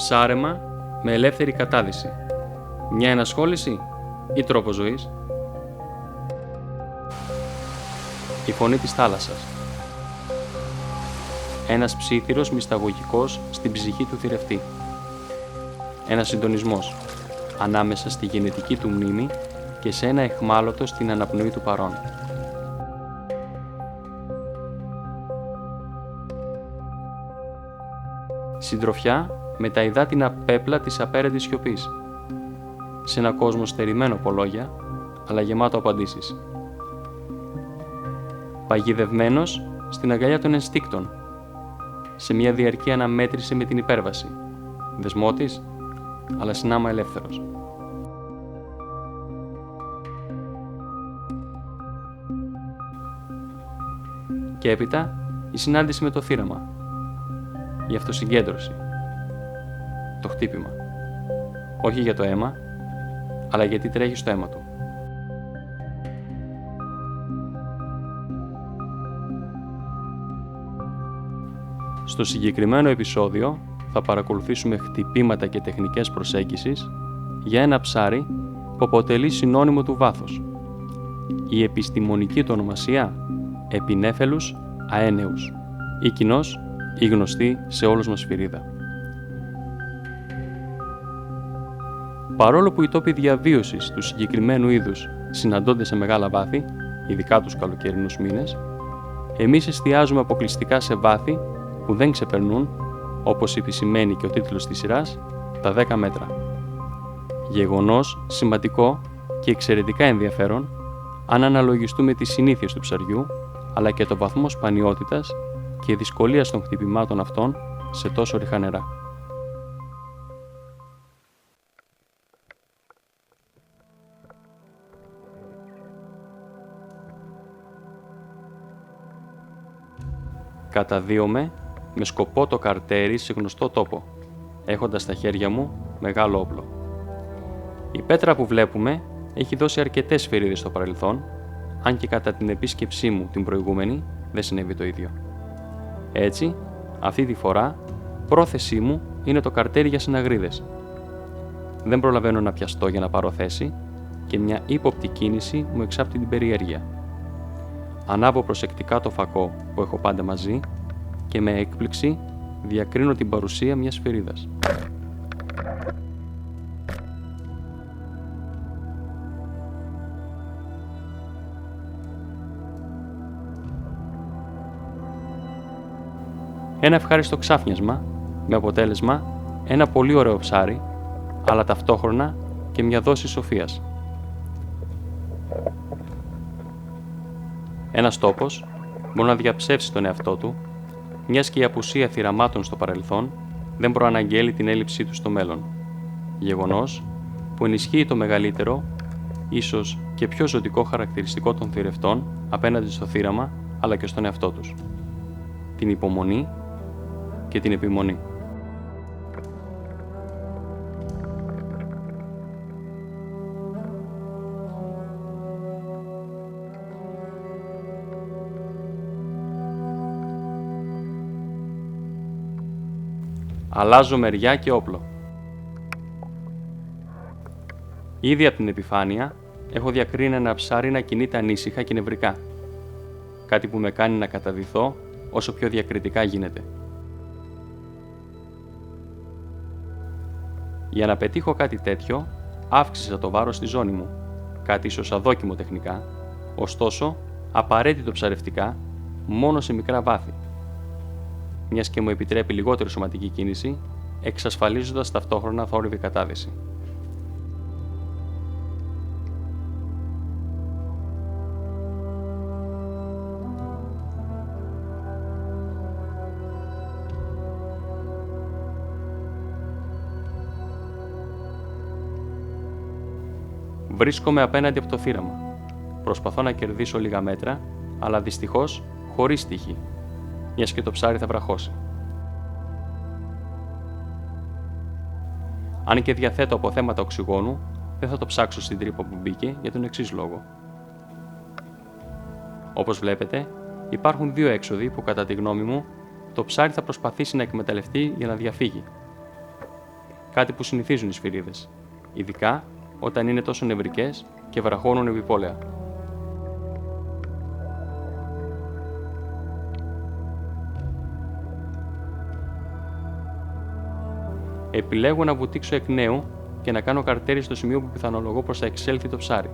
Ψάρεμα με ελεύθερη κατάδυση. Μια ενασχόληση ή τρόπος ζωής? Η φωνή της θάλασσας. Ένας ψίθυρος μυσταγωγικός στην ψυχή του θηρευτή. Ένας συντονισμός ανάμεσα στη γενετική του μνήμη και σε ένα αιχμάλωτο στην αναπνοή του παρόν. Συντροφιά με τα υδάτινα πέπλα της απέραντης σιωπής. Σε ένα κόσμο στερημένο από λόγια, αλλά γεμάτο απαντήσεις. Παγιδευμένος στην αγκαλιά των ενστίκτων, σε μια διαρκή αναμέτρηση με την υπέρβαση. Δεσμότης, αλλά συνάμα ελεύθερος. Και έπειτα η συνάντηση με το θύραμα. Η αυτοσυγκέντρωση. Το χτύπημα. Όχι για το αίμα, αλλά γιατί τρέχει στο αίμα του. Στο συγκεκριμένο επεισόδιο θα παρακολουθήσουμε χτυπήματα και τεχνικές προσέγγισης για ένα ψάρι που αποτελεί συνώνυμο του βάθος. Η επιστημονική του ονομασία Επινέφελους αένεους ή κοινώς η γνωστή σε όλους μας σφυρίδα. Παρόλο που οι τόποι διαβίωσης του συγκεκριμένου είδους συναντώνται σε μεγάλα βάθη, ειδικά τους καλοκαιρινούς μήνες, εμείς εστιάζουμε αποκλειστικά σε βάθη που δεν ξεπερνούν, όπως επισημαίνει και ο τίτλος της σειράς, τα 10 μέτρα. Γεγονός σημαντικό και εξαιρετικά ενδιαφέρον αν αναλογιστούμε τις συνήθειες του ψαριού, αλλά και το βαθμό σπανιότητας και δυσκολίας των χτυπημάτων αυτών σε τόσο ρηχά νερά. Καταδύομαι με σκοπό το καρτέρι σε γνωστό τόπο, έχοντας στα χέρια μου μεγάλο όπλο. Η πέτρα που βλέπουμε έχει δώσει αρκετές σφυρίδες στο παρελθόν, αν και κατά την επίσκεψή μου την προηγούμενη δεν συνέβη το ίδιο. Έτσι, αυτή τη φορά, πρόθεσή μου είναι το καρτέρι για συναγρίδες. Δεν προλαβαίνω να πιαστώ για να πάρω θέση και μια ύποπτη κίνηση μου εξάπτει την περιέργεια. Ανάβω προσεκτικά το φακό που έχω πάντα μαζί και με έκπληξη διακρίνω την παρουσία μιας σφυρίδας. Ένα ευχάριστο ξάφνιασμα με αποτέλεσμα ένα πολύ ωραίο ψάρι, αλλά ταυτόχρονα και μια δόση σοφίας. Ένας τόπος μπορεί να διαψεύσει τον εαυτό του, μιας και η απουσία θυραμάτων στο παρελθόν δεν προαναγγέλει την έλλειψή του στο μέλλον. Γεγονός που ενισχύει το μεγαλύτερο, ίσως και πιο ζωτικό χαρακτηριστικό των θηρευτών απέναντι στο θύραμα, αλλά και στον εαυτό τους. Την υπομονή και την επιμονή. Αλλάζω μεριά και όπλο. Ήδη από την επιφάνεια έχω διακρίνει ένα ψάρι να κινείται ανήσυχα και νευρικά. Κάτι που με κάνει να καταδυθώ όσο πιο διακριτικά γίνεται. Για να πετύχω κάτι τέτοιο, αύξησα το βάρος στη ζώνη μου, κάτι ίσως αδόκιμο τεχνικά, ωστόσο απαραίτητο ψαρευτικά μόνο σε μικρά βάθη, μιας και μου επιτρέπει λιγότερη σωματική κίνηση, εξασφαλίζοντας ταυτόχρονα θόρυβη κατάδυση. Βρίσκομαι απέναντι από το θύραμα. Προσπαθώ να κερδίσω λίγα μέτρα, αλλά δυστυχώς χωρίς τύχη, μιας και το ψάρι θα βραχώσει. Αν και διαθέτω αποθέματα οξυγόνου, δεν θα το ψάξω στην τρύπα που μπήκε για τον εξής λόγο. Όπως βλέπετε, υπάρχουν δύο έξοδοι που κατά τη γνώμη μου το ψάρι θα προσπαθήσει να εκμεταλλευτεί για να διαφύγει. κάτι που συνηθίζουν οι σφυρίδες, ειδικά όταν είναι τόσο νευρικές και βραχώνουν επιπόλαια. Επιλέγω να βουτήξω εκ νέου και να κάνω καρτέρι στο σημείο που πιθανολογώ πως θα εξέλθει το ψάρι.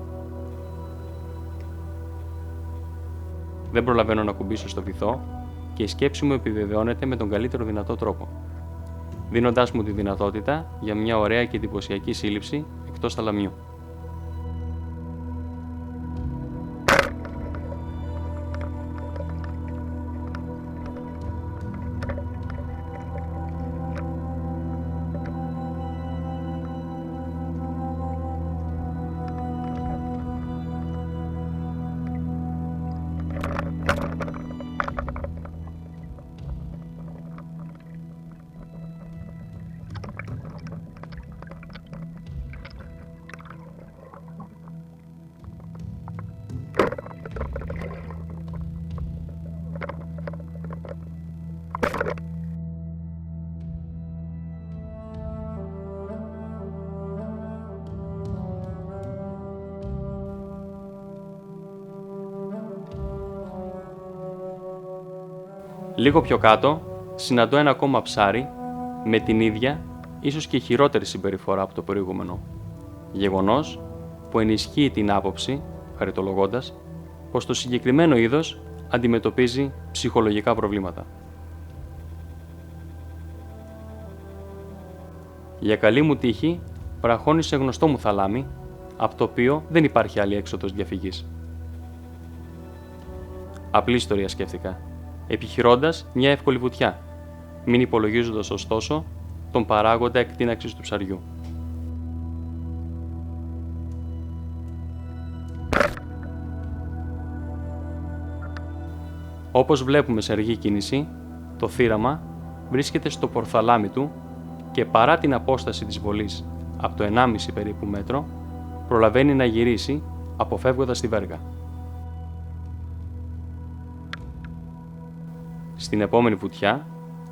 Δεν προλαβαίνω να κουμπίσω στο βυθό και η σκέψη μου επιβεβαιώνεται με τον καλύτερο δυνατό τρόπο, δίνοντάς μου τη δυνατότητα για μια ωραία και εντυπωσιακή σύλληψη εκτός θαλαμιού. Λίγο πιο κάτω, συναντώ ένα ακόμα ψάρι με την ίδια, ίσως και χειρότερη συμπεριφορά από το προηγούμενο. Γεγονός που ενισχύει την άποψη, χαριτολογώντας, πως το συγκεκριμένο είδος αντιμετωπίζει ψυχολογικά προβλήματα. Για καλή μου τύχη, βραχώνει σε γνωστό μου θαλάμι, από το οποίο δεν υπάρχει άλλη έξοδος διαφυγής. Απλή ιστορία σκέφτηκα, επιχειρώντας μια εύκολη βουτιά, μην υπολογίζοντας ωστόσο τον παράγοντα εκτείναξης του ψαριού. Όπως βλέπουμε σε αργή κίνηση, το θύραμα βρίσκεται στο πορθαλάμι του και παρά την απόσταση της βολής από το 1,5 περίπου μέτρο, προλαβαίνει να γυρίσει αποφεύγοντας τη βέργα. Στην επόμενη βουτιά,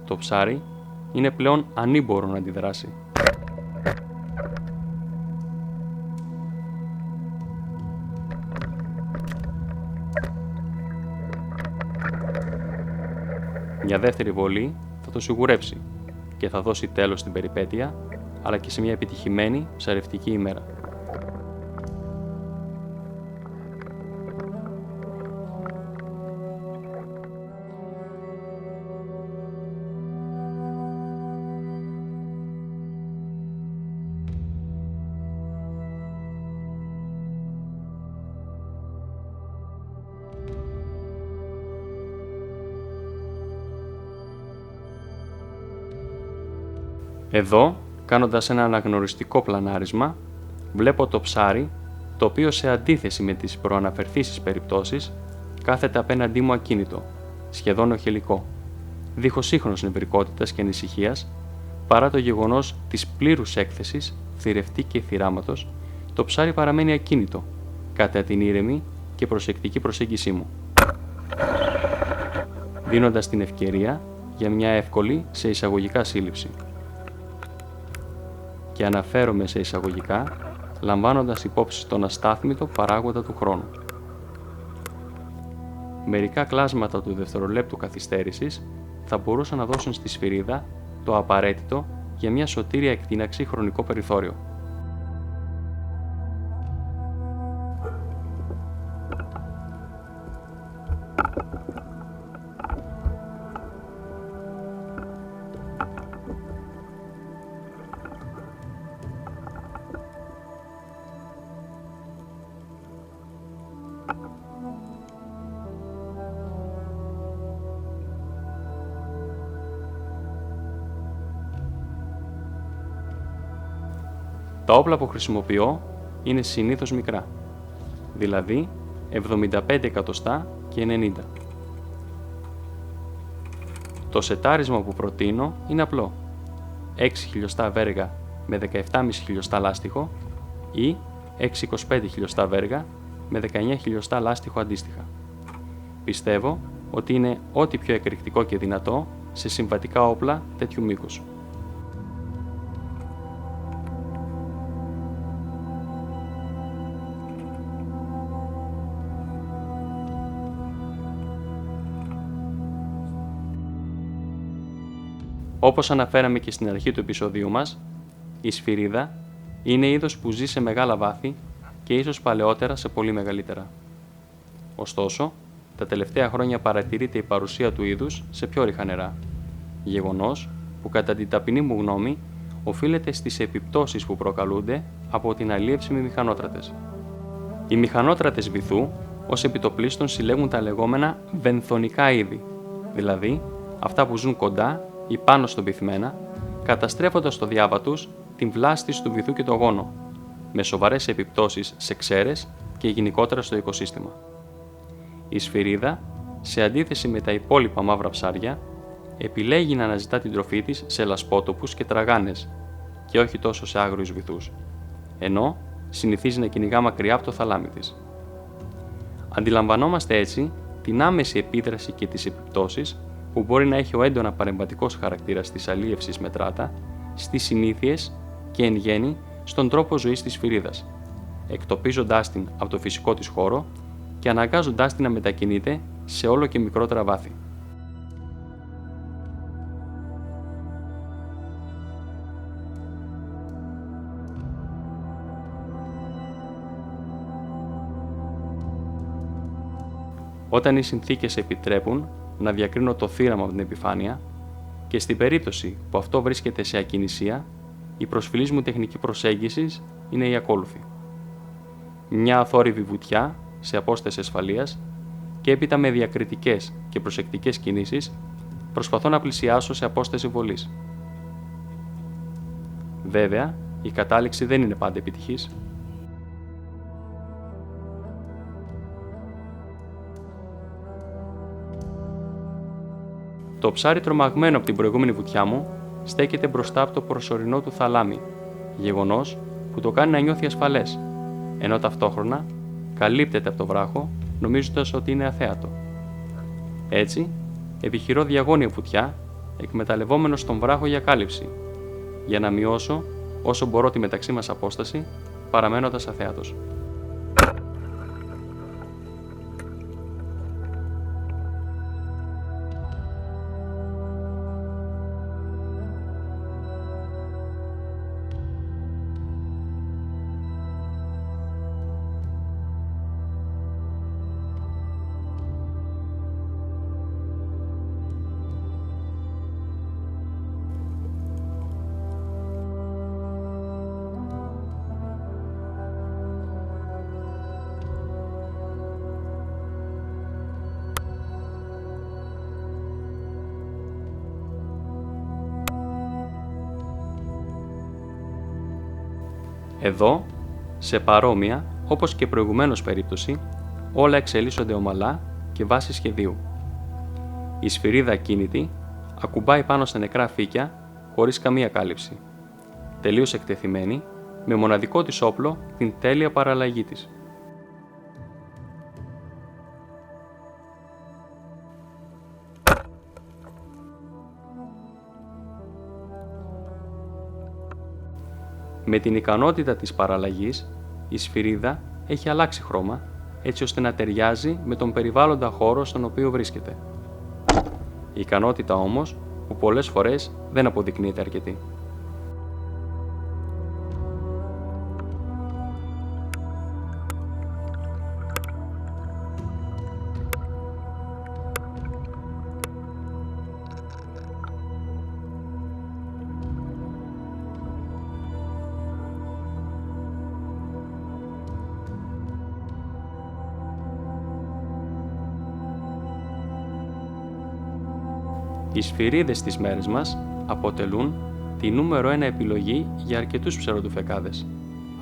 το ψάρι είναι πλέον ανήμπορο να αντιδράσει. Μια δεύτερη βολή θα το σιγουρέψει και θα δώσει τέλος στην περιπέτεια, αλλά και σε μια επιτυχημένη ψαρευτική ημέρα. Εδώ, κάνοντας ένα αναγνωριστικό πλανάρισμα, βλέπω το ψάρι, το οποίο σε αντίθεση με τις προαναφερθήσεις περιπτώσεις, κάθεται απέναντί μου ακίνητο, σχεδόν οχελικό, δίχως σύγχρονος νευρικότητας και ανησυχίας, παρά το γεγονός της πλήρους έκθεσης, θηρευτή και θυράματος, το ψάρι παραμένει ακίνητο, κατά την ήρεμη και προσεκτική προσέγγισή μου, δίνοντας την ευκαιρία για μια εύκολη σε εισαγωγικά σύλληψη. Και αναφέρομαι σε εισαγωγικά, λαμβάνοντας υπόψη τον αστάθμητο παράγοντα του χρόνου. Μερικά κλάσματα του δευτερολέπτου καθυστέρησης θα μπορούσαν να δώσουν στη σφυρίδα το απαραίτητο για μια σωτήρια εκτείναξη χρονικό περιθώριο. Τα όπλα που χρησιμοποιώ είναι συνήθως μικρά, δηλαδή 75 εκατοστά και 90. Το σετάρισμα που προτείνω είναι απλό, 6 χιλιοστά βέργα με 17,5 χιλιοστά λάστιχο ή 6,25 χιλιοστά βέργα με 19 χιλιοστά λάστιχο αντίστοιχα. Πιστεύω ότι είναι ό,τι πιο εκρηκτικό και δυνατό σε συμβατικά όπλα τέτοιου μήκους. Όπως αναφέραμε και στην αρχή του επεισοδίου μας, η σφυρίδα είναι είδος που ζει σε μεγάλα βάθη και ίσως παλαιότερα σε πολύ μεγαλύτερα. Ωστόσο, τα τελευταία χρόνια παρατηρείται η παρουσία του είδους σε πιο ρηχά νερά, γεγονός που κατά την ταπεινή μου γνώμη οφείλεται στις επιπτώσεις που προκαλούνται από την αλίευση με μηχανότρατες. Οι μηχανότρατες βυθού ως επιτοπλίστων συλλέγουν τα λεγόμενα βενθονικά είδη, δηλαδή αυτά που ζουν κοντά ή πάνω στον πυθμένα, καταστρέφοντας στο διάβα τους την βλάστηση του βυθού και το γόνο, με σοβαρές επιπτώσεις σε ξέρες και γενικότερα στο οικοσύστημα. Η σφυρίδα, σε αντίθεση με τα υπόλοιπα μαύρα ψάρια, επιλέγει να αναζητά την τροφή της σε λασπότοπους και τραγάνες και όχι τόσο σε άγριους βυθούς, ενώ συνηθίζει να κυνηγά μακριά από το θαλάμι της. Αντιλαμβανόμαστε έτσι την άμεση επίδραση και τις επιπτώσεις που μπορεί να έχει ο έντονα παρεμβατικός χαρακτήρας της αλίευσης με τράτα στις συνήθειες και εν γέννη στον τρόπο ζωής της σφυρίδας, εκτοπίζοντάς την από το φυσικό της χώρο και αναγκάζοντάς την να μετακινείται σε όλο και μικρότερα βάθη. Όταν οι συνθήκες επιτρέπουν να διακρίνω το θύραμα από την επιφάνεια και στην περίπτωση που αυτό βρίσκεται σε ακινησία, η προσφυλής μου τεχνική προσέγγισης είναι η ακόλουθη. Μια αθόρυβη βουτιά σε απόσταση ασφαλείας και έπειτα με διακριτικές και προσεκτικές κινήσεις προσπαθώ να πλησιάσω σε απόσταση βολής. Βέβαια, η κατάληξη δεν είναι πάντα επιτυχής. Το ψάρι τρομαγμένο από την προηγούμενη βουτιά μου στέκεται μπροστά από το προσωρινό του θαλάμι, γεγονός που το κάνει να νιώθει ασφαλές, ενώ ταυτόχρονα καλύπτεται από το βράχο νομίζοντας ότι είναι αθέατο. Έτσι, επιχειρώ διαγώνια βουτιά, εκμεταλλευόμενος τον βράχο για κάλυψη, για να μειώσω όσο μπορώ τη μεταξύ μας απόσταση, παραμένοντας αθέατος. Εδώ, σε παρόμοια, όπως και προηγουμένως περίπτωση, όλα εξελίσσονται ομαλά και βάσει σχεδίου. Η σφυρίδα ακίνητη ακουμπάει πάνω στα νεκρά φύκια χωρίς καμία κάλυψη, τελείως εκτεθειμένη, με μοναδικό της όπλο την τέλεια παραλλαγή της. Με την ικανότητα της παραλλαγής, η σφυρίδα έχει αλλάξει χρώμα, έτσι ώστε να ταιριάζει με τον περιβάλλοντα χώρο στον οποίο βρίσκεται. Η ικανότητα όμως, που πολλές φορές δεν αποδεικνύεται αρκετή. Οι σφυρίδες στις μέρες μας αποτελούν τη νούμερο 1 επιλογή για αρκετούς ψαροτουφεκάδες,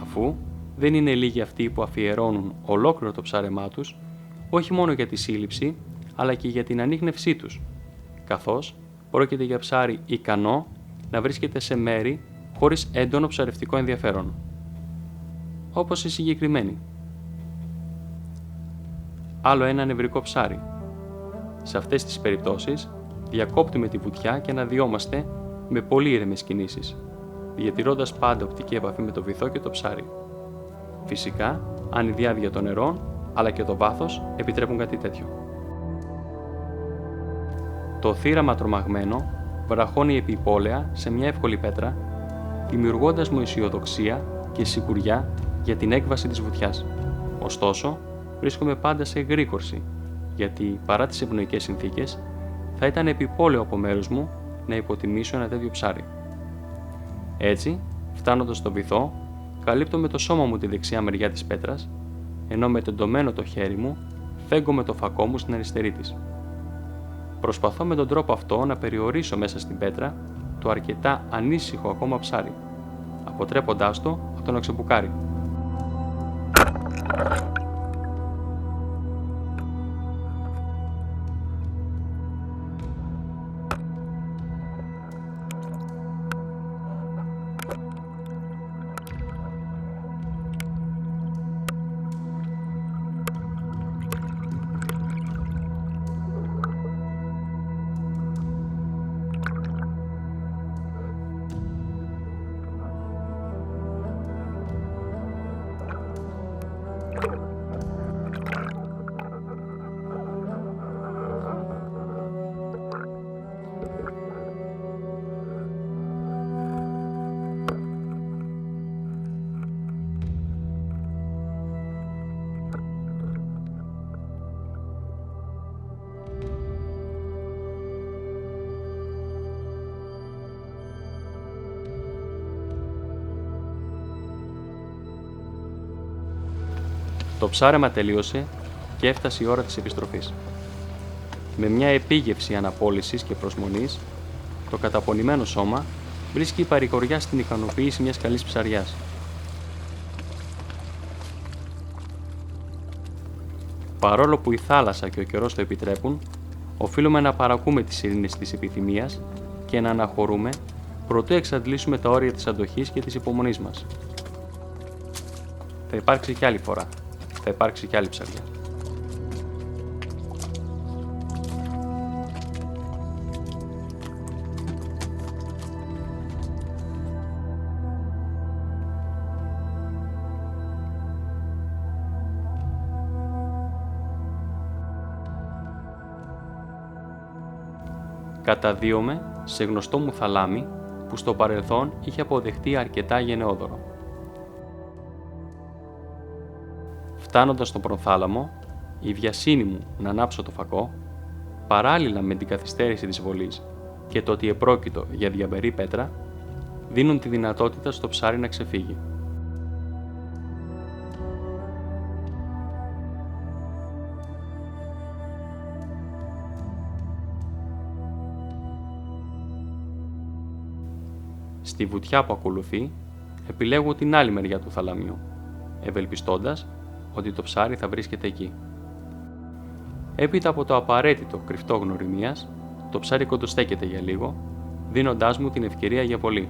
αφού δεν είναι λίγοι αυτοί που αφιερώνουν ολόκληρο το ψάρεμά τους, όχι μόνο για τη σύλληψη, αλλά και για την ανίχνευσή τους, καθώς πρόκειται για ψάρι ικανό να βρίσκεται σε μέρη χωρίς έντονο ψαρευτικό ενδιαφέρον, όπως η συγκεκριμένη. Άλλο ένα νευρικό ψάρι. Σε αυτές τις περιπτώσεις, διακόπτουμε τη βουτιά και αναδυόμαστε με πολύ ήρεμες κινήσεις, διατηρώντας πάντα οπτική επαφή με το βυθό και το ψάρι. Φυσικά, αν η διάβια των νερών αλλά και το βάθος επιτρέπουν κάτι τέτοιο. Το θύραμα τρομαγμένο βραχώνει επιπόλαια σε μια εύκολη πέτρα, δημιουργώντας μου αισιοδοξία και σιγουριά για την έκβαση της βουτιάς. Ωστόσο, βρίσκομαι πάντα σε εγρήγορση, γιατί παρά τις ευνοϊκές συνθήκες, θα ήταν επιπόλαιο από μέρους μου να υποτιμήσω ένα τέτοιο ψάρι. Έτσι, φτάνοντας στο βυθό, καλύπτω με το σώμα μου τη δεξιά μεριά της πέτρας, ενώ με τεντωμένο το χέρι μου φέγγω το φακό μου στην αριστερή της. Προσπαθώ με τον τρόπο αυτό να περιορίσω μέσα στην πέτρα το αρκετά ανήσυχο ακόμα ψάρι, αποτρέποντάς το από το να ξεμπουκάρει. Το ψάρεμα τελείωσε και έφτασε η ώρα της επιστροφής. Με μια επίγευση αναπόλυσης και προσμονής, το καταπονημένο σώμα βρίσκει παρηγοριά στην ικανοποίηση μιας καλής ψαριάς. Παρόλο που η θάλασσα και ο καιρός το επιτρέπουν, οφείλουμε να παρακούμε τις ειρήνες της επιθυμίας και να αναχωρούμε προτού εξαντλήσουμε τα όρια της αντοχής και της υπομονής μας. Θα υπάρξει κι άλλη φορά. Θα υπάρξει κι άλλη ψαριά. Καταδύομαι σε γνωστό μου θαλάμι που στο παρελθόν είχε αποδεχτεί αρκετά γενναιόδωρο. Φτάνοντας στον προθάλαμο, η βιασύνη μου να ανάψω το φακό, παράλληλα με την καθυστέρηση της βολής και το ότι επρόκειτο για διαμπερή πέτρα, δίνουν τη δυνατότητα στο ψάρι να ξεφύγει. Στη βουτιά που ακολουθεί, επιλέγω την άλλη μεριά του θαλαμιού, ευελπιστώντας ότι το ψάρι θα βρίσκεται εκεί. Έπειτα από το απαραίτητο κρυφτό γνωριμίας, το ψάρι κοντοστέκεται για λίγο, δίνοντάς μου την ευκαιρία για βολή.